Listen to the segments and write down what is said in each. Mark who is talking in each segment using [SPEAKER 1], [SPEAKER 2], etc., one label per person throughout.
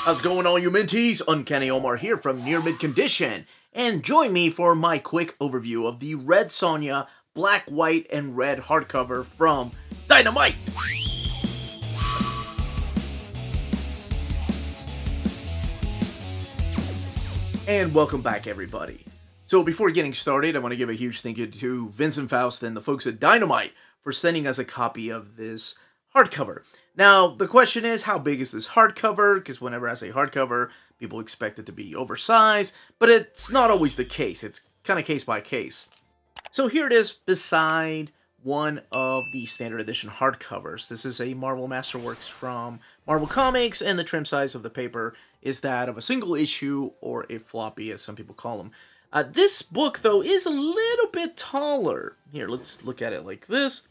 [SPEAKER 1] How's it going, all you minties? Uncanny Omar here from Near Mid Condition, and join me for my quick overview of the Red Sonja Black, White, and Red hardcover from Dynamite. And welcome back, everybody. So before getting started, I want to give a huge thank you to Vincent Faust and the folks at Dynamite for sending us a copy of this hardcover. Now, the question is, how big is this hardcover? Because whenever I say hardcover, people expect it to be oversized, but it's not always the case. It's kind of case by case. So here it is beside one of the standard edition hardcovers. This is a Marvel Masterworks from Marvel Comics, and the trim size of the paper is that of a single issue, or a floppy, as some people call them. This book, though, is a little bit taller. Here, let's look at it like this.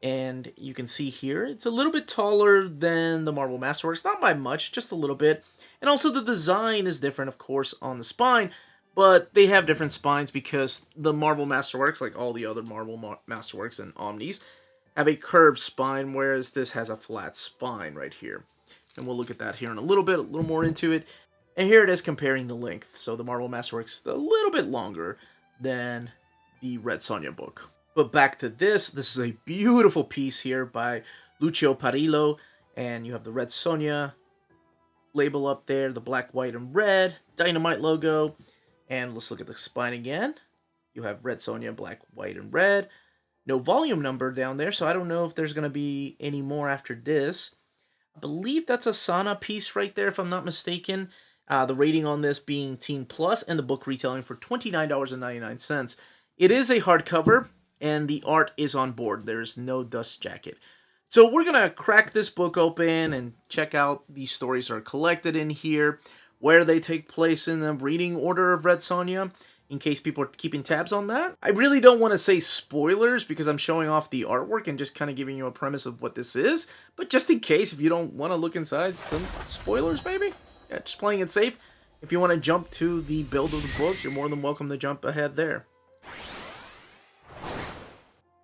[SPEAKER 1] And you can see here, it's a little bit taller than the Marvel Masterworks. Not by much, just a little bit. And also the design is different, of course, on the spine. But they have different spines because the Marvel Masterworks, like all the other Marvel Masterworks and Omnis, have a curved spine, whereas this has a flat spine right here. And we'll look at that here in a little more into it. And here it is comparing the length. So the Marvel Masterworks is a little bit longer than the Red Sonja book. But back to this. This is a beautiful piece here by Lucio Parillo. And you have the Red Sonja label up there, the black, white, and red Dynamite logo. And let's look at the spine again. You have Red Sonja, black, white, and red. No volume number down there, so I don't know if there's going to be any more after this. I believe that's a Sana piece right there, if I'm not mistaken. The rating on this being Teen Plus, and the book retailing for $29.99. It is a hardcover, and the art is on board. There's no dust jacket. So we're going to crack this book open and check out these stories are collected in here, where they take place in the reading order of Red Sonja, in case people are keeping tabs on that. I really don't want to say spoilers because I'm showing off the artwork and just kind of giving you a premise of what this is. But just in case, if you don't want to look inside, some spoilers maybe? Yeah, just playing it safe. If you want to jump to the build of the book, you're more than welcome to jump ahead there.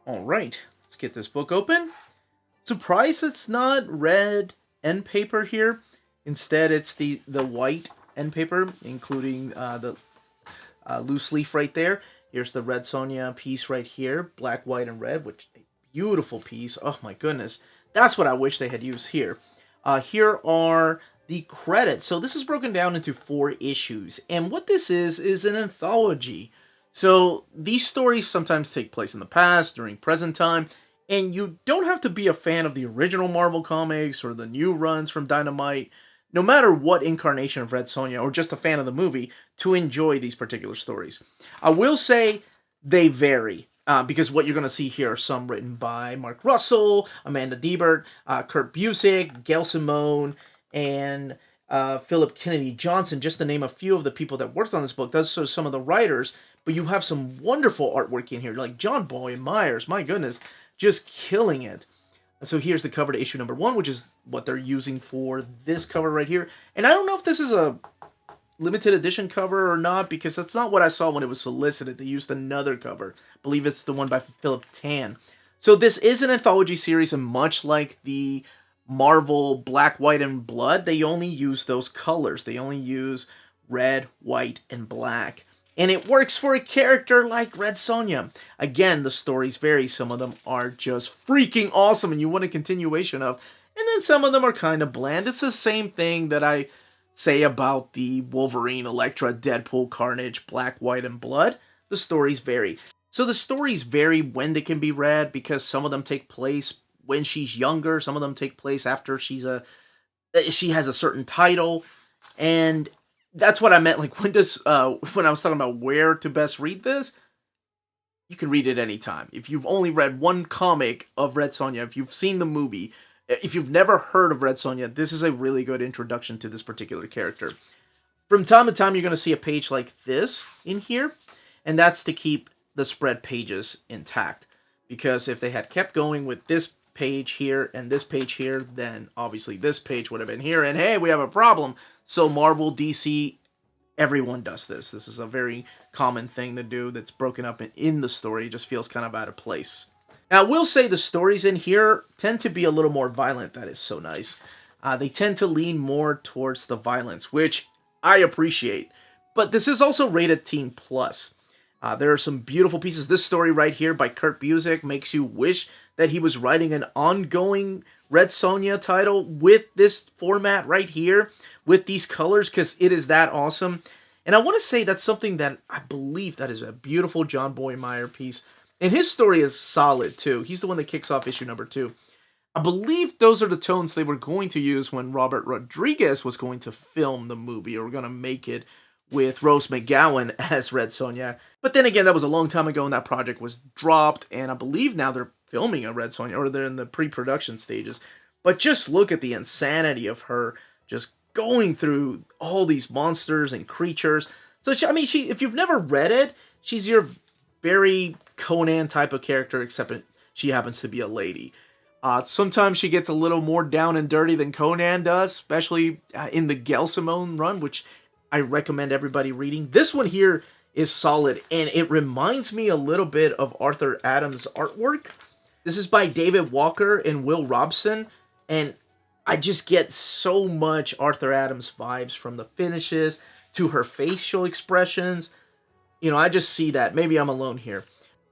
[SPEAKER 1] Alright, let's get this book open. Surprised it's not red end paper here. Instead, it's the white end paper, including the loose leaf right there. Here's the Red Sonja piece right here, black, white, and red, which is a beautiful piece. Oh my goodness. That's what I wish they had used here. Here are the credits. So this is broken down into 4 issues. And what this is an anthology. So these stories sometimes take place in the past, during present time, and you don't have to be a fan of the original Marvel comics or the new runs from Dynamite, no matter what incarnation of Red Sonja, or just a fan of the movie, to enjoy these particular stories. I will say they vary, because what you're going to see here are some written by Mark Russell, Amanda Deibert, Kurt Busiek, Gail Simone, and Philip Kennedy Johnson, just to name a few of the people that worked on this book. Those are some of the writers, but you have some wonderful artwork in here, like John Boy Myers, my goodness, just killing it. So here's the cover to issue number 1, which is what they're using for this cover right here. And I don't know if this is a limited edition cover or not, because that's not what I saw when it was solicited. They used another cover. I believe it's the one by Philip Tan. So this is an anthology series, and much like the Marvel Black, White, and Blood, they only use those colors. They only use red, white, and black. And it works for a character like Red Sonja. Again, the stories vary. Some of them are just freaking awesome and you want a continuation of. And then some of them are kind of bland. It's the same thing that I say about the Wolverine, Elektra, Deadpool, Carnage, Black, White, and Blood. The stories vary. So the stories vary when they can be read, because some of them take place when she's younger. Some of them take place after she has a certain title. And that's what I meant, like, when I was talking about where to best read this, you can read it anytime. If you've only read one comic of Red Sonja, if you've seen the movie, if you've never heard of Red Sonja, this is a really good introduction to this particular character. From time to time, you're going to see a page like this in here, and that's to keep the spread pages intact. Because if they had kept going with this page here and this page here, then obviously this page would have been here, and hey, we have a problem. So Marvel, DC, everyone does this. This is a very common thing to do that's broken up in the story. It just feels kind of out of place. Now, I will say the stories in here tend to be a little more violent. That is so nice. They tend to lean more towards the violence, which I appreciate. But this is also rated Teen Plus. There are some beautiful pieces. This story right here by Kurt Busiek makes you wish that he was writing an ongoing Red Sonja title with this format right here, with these colors, because it is that awesome. And I want to say that's something that I believe that is a beautiful John Boymeyer piece. And his story is solid, too. He's the one that kicks off issue number 2. I believe those are the tones they were going to use when Robert Rodriguez was going to film the movie, or going to make it with Rose McGowan as Red Sonja. But then again, that was a long time ago and that project was dropped, and I believe now they're filming a Red Sonja, or they're in the pre-production stages. But just look at the insanity of her just going through all these monsters and creatures. So, if you've never read it, she's your very Conan type of character, except she happens to be a lady. Sometimes she gets a little more down and dirty than Conan does, especially in the Gail Simone run, which I recommend everybody reading. This one here is solid, and it reminds me a little bit of Arthur Adams' artwork. This is by David Walker and Will Robson, and I just get so much Arthur Adams vibes from the finishes to her facial expressions. I just see that. Maybe I'm alone here.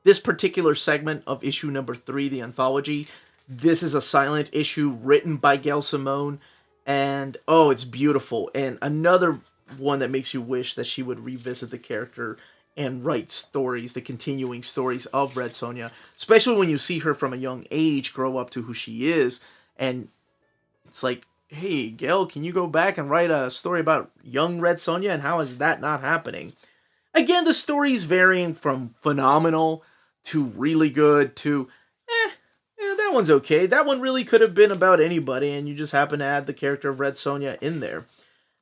[SPEAKER 1] This particular segment of issue number 3, the anthology, this is a silent issue written by Gail Simone, and it's beautiful. And another one that makes you wish that she would revisit the character and write stories, the continuing stories of Red Sonja, especially when you see her from a young age grow up to who she is, and it's like, hey, Gail, can you go back and write a story about young Red Sonja, and how is that not happening? Again, the story's varying from phenomenal to really good to, that one's okay. That one really could have been about anybody, and you just happen to add the character of Red Sonja in there.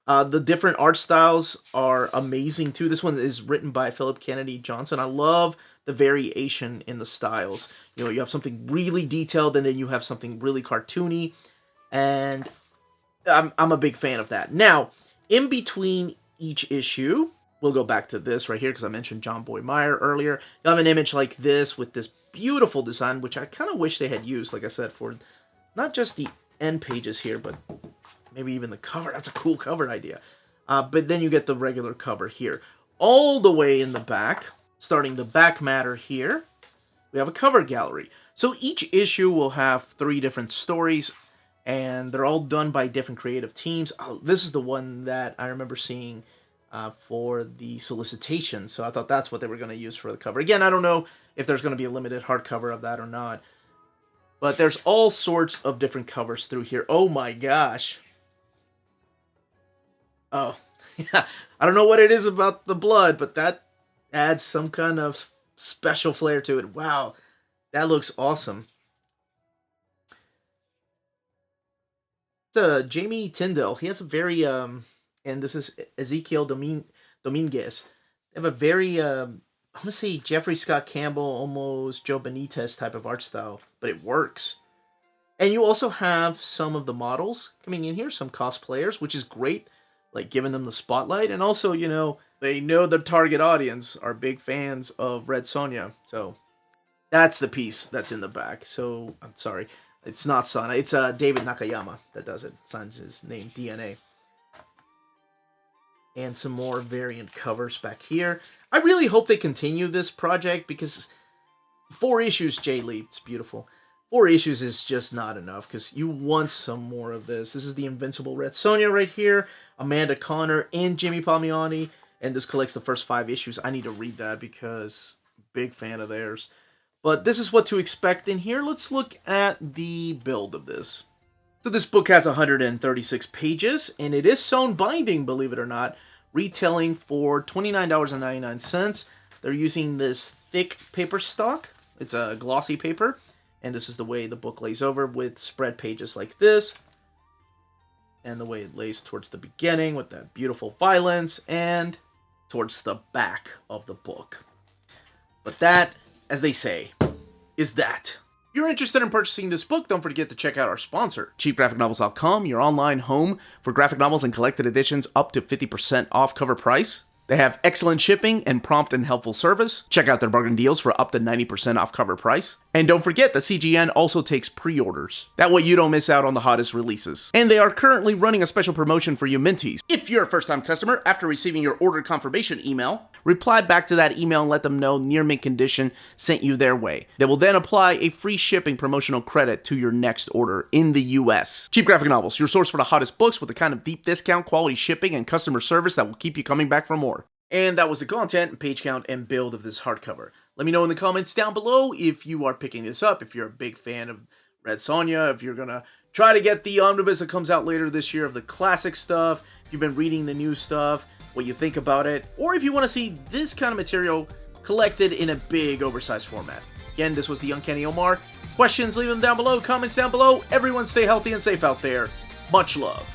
[SPEAKER 1] The different art styles are amazing, too. This one is written by Philip Kennedy Johnson. I love the variation in the styles. You have something really detailed, and then you have something really cartoony, and I'm a big fan of that. Now, in between each issue, we'll go back to this right here, because I mentioned John Boymeyer earlier. You have an image like this with this beautiful design, which I kind of wish they had used, like I said, for not just the end pages here, but maybe even the cover. That's a cool cover idea. But then you get the regular cover here. All the way in the back, starting the back matter here, we have a cover gallery. So each issue will have 3 different stories, and they're all done by different creative teams. This is the one that I remember seeing for the solicitation, so I thought that's what they were going to use for the cover. Again, I don't know if there's going to be a limited hardcover of that or not, but there's all sorts of different covers through here. Oh my gosh. Oh, yeah. I don't know what it is about the blood, but that adds some kind of special flair to it. Wow, that looks awesome. It's Jamie Tyndall. He has a very, and this is Ezekiel Dominguez. They have a very, I'm going to say Jeffrey Scott Campbell, almost Joe Benitez type of art style, but it works. And you also have some of the models coming in here, some cosplayers, which is great, like giving them the spotlight. And also, they know the target audience are big fans of Red Sonja. So that's the piece that's in the back. So, I'm sorry. It's not Sana. It's David Nakayama that does it. Signs his name, DNA. And some more variant covers back here. I really hope they continue this project, because 4 issues, Jay Lee, it's beautiful. 4 issues is just not enough, because you want some more of this. This is the Invincible Red Sonja right here. Amanda Connor and Jimmy Palmiotti. And this collects the first 5 issues. I need to read that, because big fan of theirs. But this is what to expect in here. Let's look at the build of this. So this book has 136 pages, and it is sewn binding, believe it or not, retailing for $29.99. They're using this thick paper stock. It's a glossy paper, and this is the way the book lays over, with spread pages like this, and the way it lays towards the beginning with that beautiful violence, and towards the back of the book. But that, as they say, is that. If you're interested in purchasing this book, don't forget to check out our sponsor, cheapgraphicnovels.com, your online home for graphic novels and collected editions up to 50% off cover price. They have excellent shipping and prompt and helpful service. Check out their bargain deals for up to 90% off cover price. And don't forget that CGN also takes pre-orders. That way you don't miss out on the hottest releases. And they are currently running a special promotion for you Minties. If you're a first-time customer, after receiving your order confirmation email, reply back to that email and let them know Near Mint Condition sent you their way. They will then apply a free shipping promotional credit to your next order in the US. Cheap Graphic Novels, your source for the hottest books with the kind of deep discount, quality shipping, and customer service that will keep you coming back for more. And that was the content, page count, and build of this hardcover. Let me know in the comments down below if you are picking this up, if you're a big fan of Red Sonja, if you're gonna try to get the omnibus that comes out later this year of the classic stuff, if you've been reading the new stuff, what you think about it, or if you want to see this kind of material collected in a big oversized format. Again, this was the Uncanny Omar. Questions, leave them down below, comments down below. Everyone stay healthy and safe out there. Much love.